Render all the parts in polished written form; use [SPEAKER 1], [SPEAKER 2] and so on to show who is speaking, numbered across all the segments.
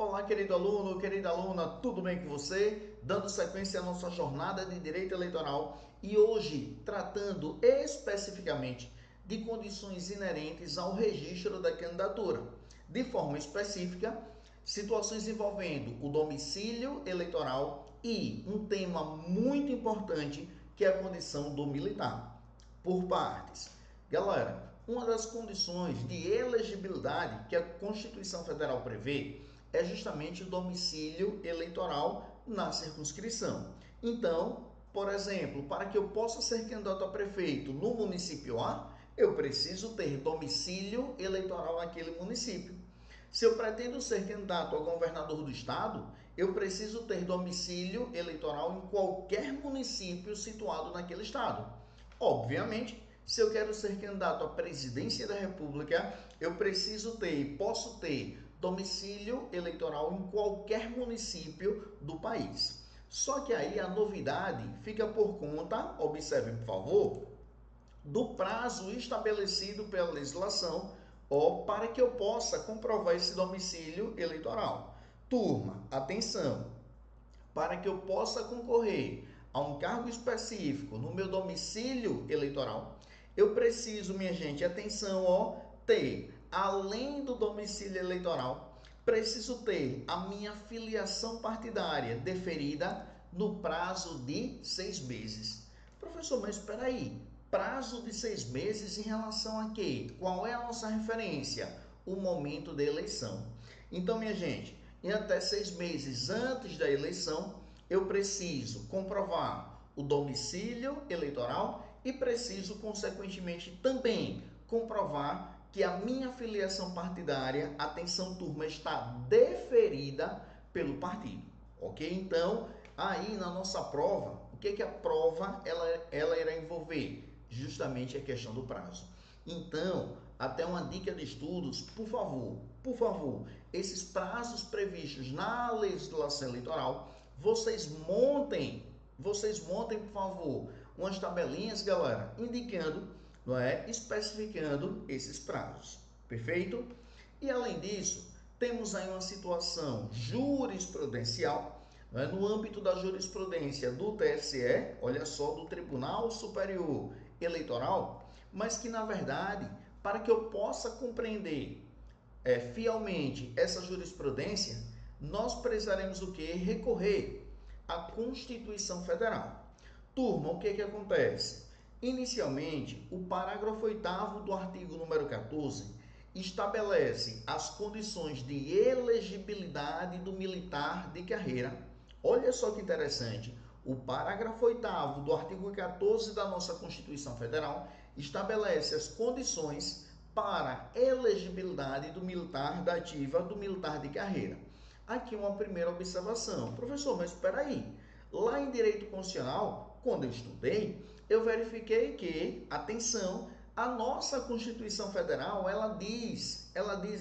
[SPEAKER 1] Olá, querido aluno, querida aluna, tudo bem com você? Dando sequência à nossa jornada de direito eleitoral e hoje tratando especificamente de condições inerentes ao registro da candidatura. De forma específica, situações envolvendo o domicílio eleitoral e um tema muito importante que é a condição do militar. Por partes. Galera, uma das condições de elegibilidade que a Constituição Federal prevê é justamente o domicílio eleitoral na circunscrição. Então, por exemplo, para que eu possa ser candidato a prefeito no município A, eu preciso ter domicílio eleitoral naquele município. Se eu pretendo ser candidato a governador do estado, eu preciso ter domicílio eleitoral em qualquer município situado naquele estado. Obviamente, se eu quero ser candidato à presidência da República, eu preciso ter e posso ter domicílio eleitoral em qualquer município do país. Só que aí a novidade fica por conta, observem por favor, do prazo estabelecido pela legislação para que eu possa comprovar esse domicílio eleitoral. Turma, atenção! Para que eu possa concorrer a um cargo específico no meu domicílio eleitoral, eu preciso, minha gente, atenção, ter, além do domicílio eleitoral, preciso ter a minha filiação partidária deferida no prazo de 6 meses. Professor, mas espera aí, prazo de 6 meses em relação a quê? Qual é a nossa referência? O momento da eleição. Então, minha gente, em até 6 meses antes da eleição, eu preciso comprovar o domicílio eleitoral e preciso, consequentemente, também comprovar que a minha filiação partidária, atenção turma, está deferida pelo partido, ok? Então, aí na nossa prova, o que a prova ela irá envolver? Justamente a questão do prazo. Então, até uma dica de estudos, por favor, esses prazos previstos na legislação eleitoral, vocês montem, por favor, umas tabelinhas, galera, indicando, especificando esses prazos, perfeito? E além disso, temos aí uma situação jurisprudencial, no âmbito da jurisprudência do TSE, olha só, do Tribunal Superior Eleitoral, mas que na verdade, para que eu possa compreender fielmente essa jurisprudência, nós precisaremos o quê? Recorrer à Constituição Federal. Turma, o que acontece? Inicialmente, o parágrafo 8º do artigo número 14 estabelece as condições de elegibilidade do militar de carreira. Olha só que interessante. O parágrafo 8º do artigo 14 da nossa Constituição Federal estabelece as condições para elegibilidade do militar da ativa, do militar de carreira. Aqui uma primeira observação. Professor, mas espera aí. Lá em Direito Constitucional, quando eu estudei, eu verifiquei que, atenção, a nossa Constituição Federal, ela diz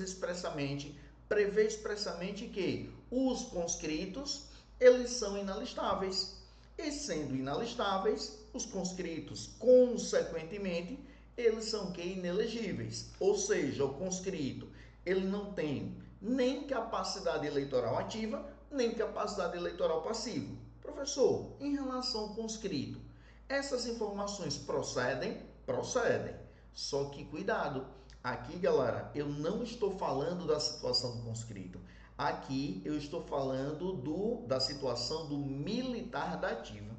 [SPEAKER 1] expressamente, prevê expressamente que os conscritos, eles são inalistáveis. E sendo inalistáveis, os conscritos, consequentemente, eles são que inelegíveis. Ou seja, o conscrito, ele não tem nem capacidade eleitoral ativa, nem capacidade eleitoral passiva. Professor, em relação ao conscrito, essas informações procedem? Procedem. Só que cuidado, aqui, galera, eu não estou falando da situação do conscrito. Aqui eu estou falando da situação do militar da ativa.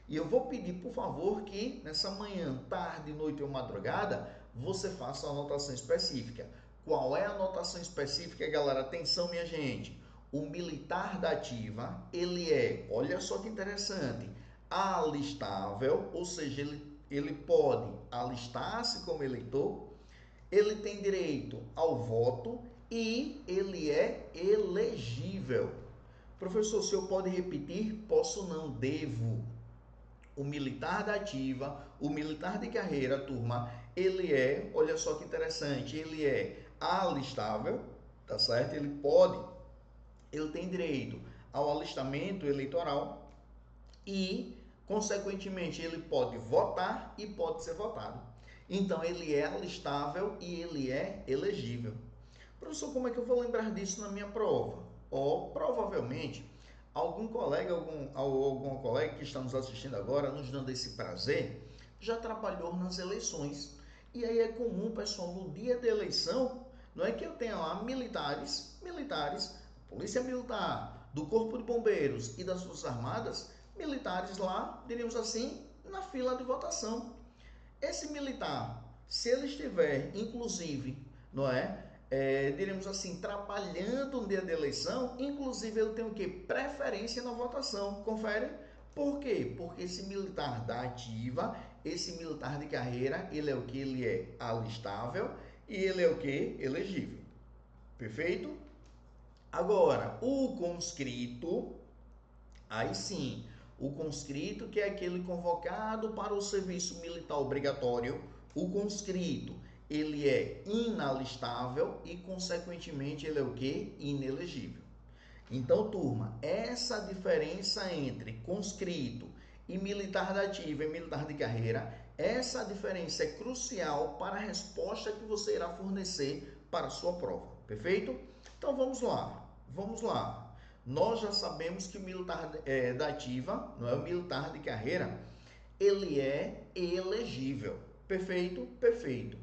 [SPEAKER 1] E eu vou pedir, por favor, que nessa manhã, tarde, noite ou madrugada, você faça uma anotação específica. Qual é a anotação específica, galera? Atenção, minha gente. O militar da ativa, ele é, olha só que interessante, alistável, ou seja, ele pode alistar-se como eleitor, ele tem direito ao voto e ele é elegível. Professor, o senhor pode repetir? Posso não, devo. O militar da ativa, o militar de carreira, turma, ele é, olha só que interessante, ele é alistável, tá certo? Ele tem direito ao alistamento eleitoral e, consequentemente, ele pode votar e pode ser votado. Então, ele é alistável e ele é elegível. Professor, como é que eu vou lembrar disso na minha prova? Ou provavelmente algum colega, alguma colega que está nos assistindo agora, nos dando esse prazer, já trabalhou nas eleições. E aí é comum, pessoal, no dia da eleição, não é que eu tenha lá militares, polícia militar, do Corpo de Bombeiros e das Forças Armadas, militares lá, diríamos assim, na fila de votação. Esse militar, se ele estiver, inclusive, não é, diríamos assim, trabalhando no dia da eleição, inclusive ele tem o quê? Preferência na votação. Confere? Por quê? Porque esse militar da ativa, esse militar de carreira, ele é o que? Ele é alistável e ele é o que? Elegível. Perfeito? Agora, o conscrito, aí sim, o conscrito, que é aquele convocado para o serviço militar obrigatório, o conscrito, ele é inalistável e, consequentemente, ele é o quê? Inelegível. Então, turma, essa diferença entre conscrito e militar da ativa e militar de carreira, essa diferença é crucial para a resposta que você irá fornecer para a sua prova. Perfeito? Então, vamos lá. Nós já sabemos que o militar da ativa, não é o militar de carreira, ele é elegível. Perfeito? Perfeito.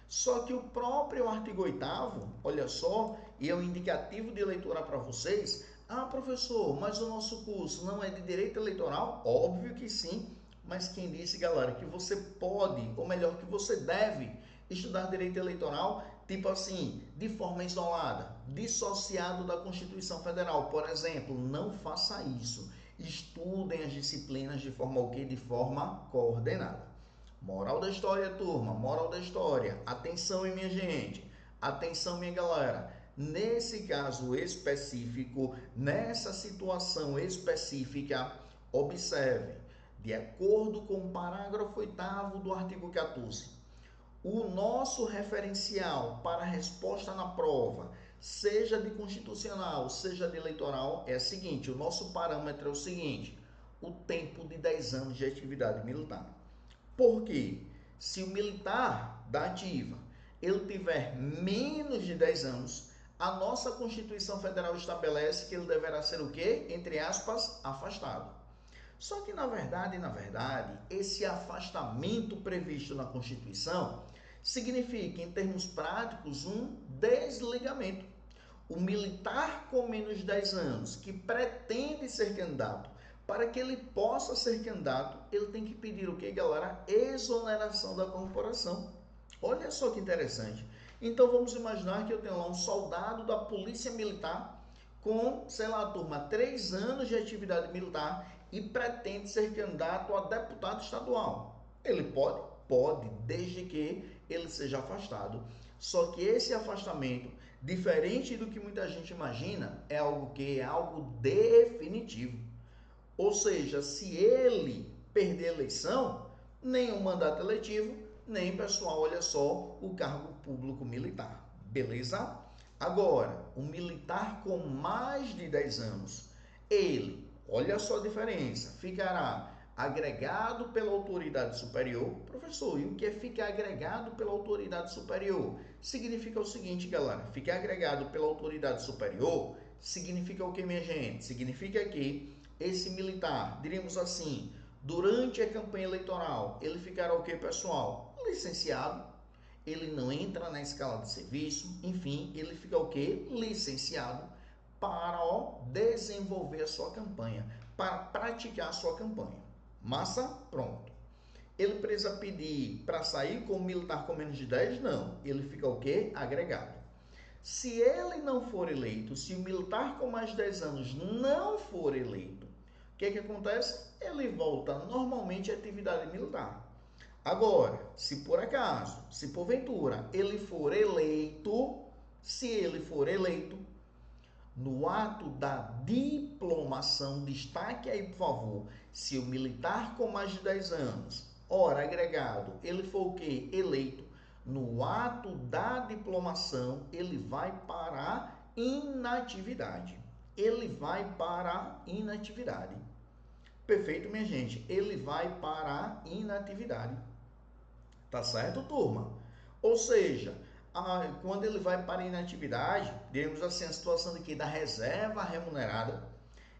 [SPEAKER 1] Só que o próprio artigo 8º, olha só, e é um indicativo de leitura para vocês. Ah, professor, mas o nosso curso não é de direito eleitoral? Óbvio que sim, mas quem disse, galera, que você pode, ou melhor, que você deve estudar direito eleitoral, tipo assim, de forma isolada, dissociado da Constituição Federal. Por exemplo, não faça isso. Estudem as disciplinas de forma o quê? De forma coordenada. Moral da história, turma, moral da história. Atenção, minha gente. Atenção, minha galera. Nesse caso específico, nessa situação específica, observe, de acordo com o parágrafo 8º do artigo 14, o nosso referencial para a resposta na prova, seja de constitucional, seja de eleitoral, é o seguinte, o nosso parâmetro é o seguinte, o tempo de 10 anos de atividade militar. Por quê? Se o militar da ativa, ele tiver menos de 10 anos, a nossa Constituição Federal estabelece que ele deverá ser o quê? Entre aspas, afastado. Só que, na verdade, esse afastamento previsto na Constituição significa, em termos práticos, um desligamento. O militar com menos de 10 anos que pretende ser candidato, para que ele possa ser candidato, ele tem que pedir o que, galera? Exoneração da corporação. Olha só que interessante. Então, vamos imaginar que eu tenho lá um soldado da Polícia Militar com, sei lá, turma, 3 anos de atividade militar e pretende ser candidato a deputado estadual. Ele pode? Pode, desde que ele seja afastado. Só que esse afastamento, diferente do que muita gente imagina, é algo que é algo definitivo. Ou seja, se ele perder a eleição, nem o mandato eletivo, nem, pessoal, olha só, o cargo público militar. Beleza? Agora, o militar com mais de 10 anos, ele, olha só a diferença, ficará agregado pela autoridade superior. Professor, e o que é ficar agregado pela autoridade superior? Significa o seguinte, galera, ficar agregado pela autoridade superior significa o que, minha gente? Significa que esse militar, diríamos assim, durante a campanha eleitoral, ele ficará o que, pessoal? Licenciado. Ele não entra na escala de serviço, enfim, ele fica o que? Licenciado para desenvolver a sua campanha, para praticar a sua campanha. Massa? Pronto. Ele precisa pedir para sair como militar com menos de 10? Não. Ele fica o quê? Agregado. Se ele não for eleito, se o militar com mais de 10 anos não for eleito, o que acontece? Ele volta normalmente à atividade militar. Agora, se por acaso, se porventura ele for eleito, se ele for eleito, no ato da diplomação, destaque aí, por favor, se o militar com mais de 10 anos, ora agregado, ele for o quê? Eleito, no ato da diplomação, ele vai para a inatividade. Ele vai para a inatividade. Perfeito, minha gente? Ele vai para a inatividade. Tá certo, turma? Ou seja, quando ele vai para a inatividade, diremos assim, a situação de que da reserva remunerada,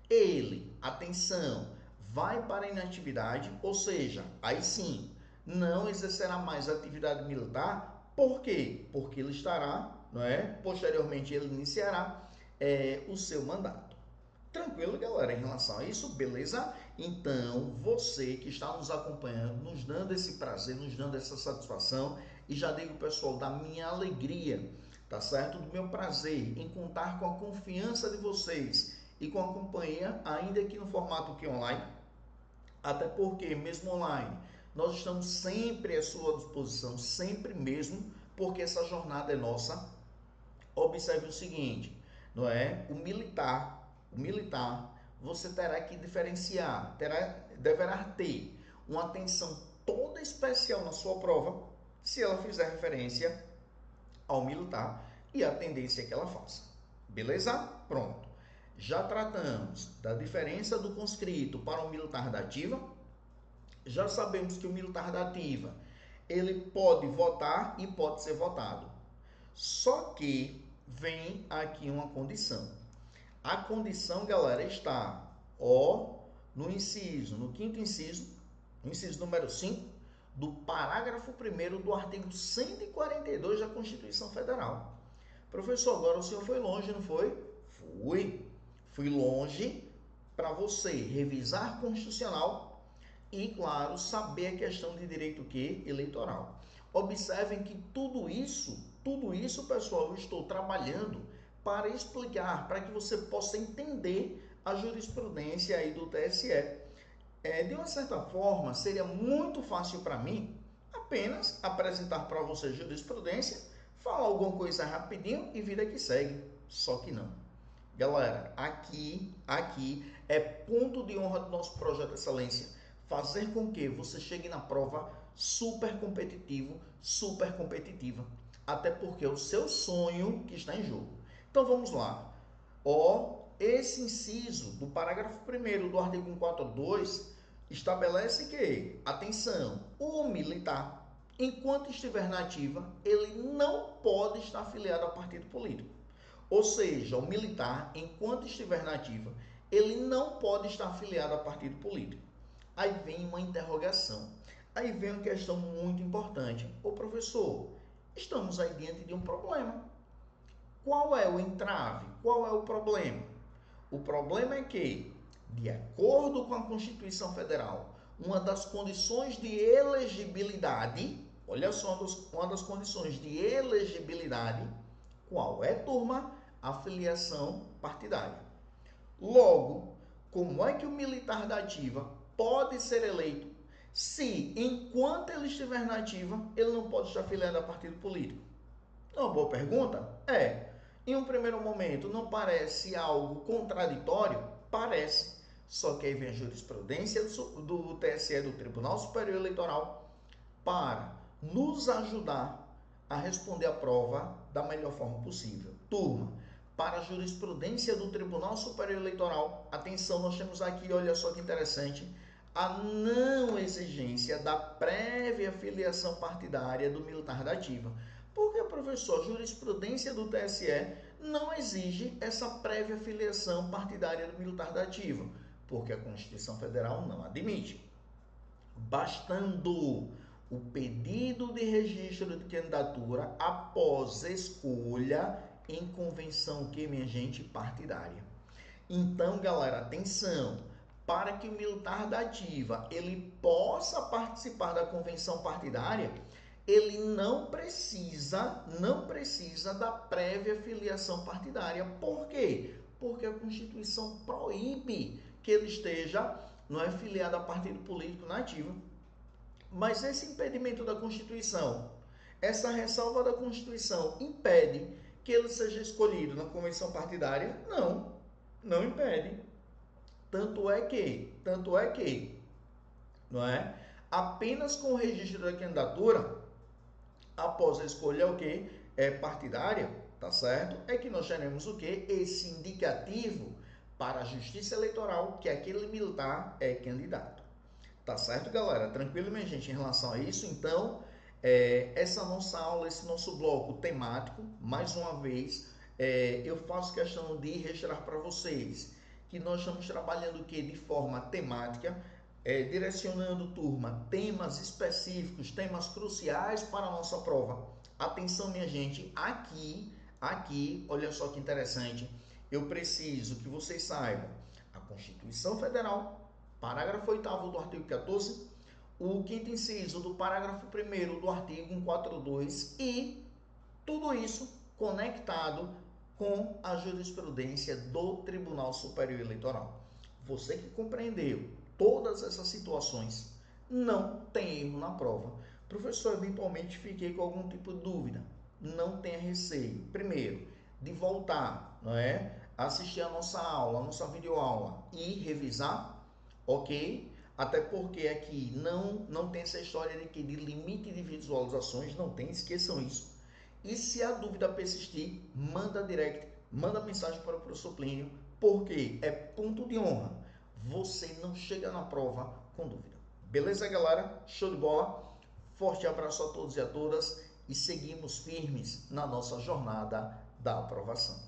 [SPEAKER 1] ele, atenção, vai para a inatividade, ou seja, aí sim, não exercerá mais atividade militar. Por quê? Porque ele estará, não é? Posteriormente ele iniciará o seu mandato. Tranquilo, galera, em relação a isso, beleza? Então, você que está nos acompanhando, nos dando esse prazer, nos dando essa satisfação, e já digo, pessoal, da minha alegria, tá certo? Do meu prazer em contar com a confiança de vocês e com a companhia, ainda aqui no formato que online, até porque, mesmo online, nós estamos sempre à sua disposição, sempre mesmo, porque essa jornada é nossa. Observe o seguinte, não é? O militar, você terá que diferenciar, deverá ter uma atenção toda especial na sua prova, se ela fizer referência ao militar e a tendência é que ela faça. Beleza? Pronto. Já tratamos da diferença do conscrito para o militar da ativa. Já sabemos que o militar da ativa, ele pode votar e pode ser votado. Só que vem aqui uma condição. A condição, galera, está no inciso, no quinto inciso, no inciso número 5, do parágrafo 1º do artigo 142 da Constituição Federal. Professor, agora o senhor foi longe, não foi? Fui longe para você revisar constitucional e, claro, saber a questão de direito eleitoral. Observem que tudo isso, pessoal, eu estou trabalhando para explicar, para que você possa entender a jurisprudência aí do TSE. De uma certa forma, seria muito fácil para mim apenas apresentar para você a jurisprudência, falar alguma coisa rapidinho e vida que segue. Só que não. Galera, aqui é ponto de honra do nosso projeto de excelência, fazer com que você chegue na prova super competitivo, super competitiva. Até porque é o seu sonho que está em jogo. Então vamos lá. Esse inciso do parágrafo 1º do artigo 142 estabelece que, atenção, o militar, enquanto estiver na ativa, ele não pode estar afiliado a partido político. Ou seja, o militar, enquanto estiver na ativa, ele não pode estar afiliado a partido político. Aí vem uma interrogação. Aí vem uma questão muito importante. Ô professor, estamos aí diante de um problema. Qual é o entrave? Qual é o problema? O problema é que, de acordo com a Constituição Federal, uma das condições de elegibilidade, olha só, uma das condições de elegibilidade, qual é, turma? A filiação partidária. Logo, como é que o militar da ativa pode ser eleito se, enquanto ele estiver na ativa, ele não pode estar afiliado a partido político? É uma boa pergunta? Em um primeiro momento, não parece algo contraditório? Parece. Só que aí vem a jurisprudência do TSE, do Tribunal Superior Eleitoral, para nos ajudar a responder a prova da melhor forma possível. Turma, para a jurisprudência do Tribunal Superior Eleitoral, atenção, nós temos aqui, olha só que interessante, a não exigência da prévia filiação partidária do militar da ativa. Porque, professor, a jurisprudência do TSE não exige essa prévia filiação partidária do militar da ativa, porque a Constituição Federal não admite. Bastando o pedido de registro de candidatura após escolha em convenção minha gente, partidária. Então, galera, atenção, para que o militar da ativa ele possa participar da convenção partidária, ele não precisa da prévia filiação partidária. Por quê? Porque a Constituição proíbe que ele esteja filiado a partido político na ativa. Mas esse impedimento da Constituição, essa ressalva da Constituição, impede que ele seja escolhido na convenção partidária? Não impede. Tanto é que, apenas com o registro da candidatura, após a escolha partidária, tá certo? É que nós teremos esse indicativo para a Justiça Eleitoral que aquele militar é candidato. Tá certo, galera? Tranquilo, minha gente, em relação a isso? Então, essa nossa aula, esse nosso bloco temático, mais uma vez, eu faço questão de registrar para vocês que nós estamos trabalhando o que de forma temática, direcionando, turma, temas específicos, temas cruciais para a nossa prova. Atenção, minha gente, aqui, olha só que interessante, eu preciso que vocês saibam a Constituição Federal, parágrafo 8º do artigo 14, o quinto inciso do parágrafo 1º do artigo 142 e tudo isso conectado com a jurisprudência do Tribunal Superior Eleitoral. Você que compreendeu todas essas situações, não tem erro na prova. Professor, eventualmente fiquei com algum tipo de dúvida. Não tenha receio. Primeiro, de voltar, não é? Assistir a nossa aula, a nossa videoaula e revisar, ok? Até porque aqui não tem essa história de limite de visualizações, não tem, esqueçam isso. E se a dúvida persistir, manda direct, manda mensagem para o professor Plínio, porque é ponto de honra. Você não chega na prova com dúvida. Beleza, galera? Show de bola? Forte abraço a todos e a todas e seguimos firmes na nossa jornada da aprovação.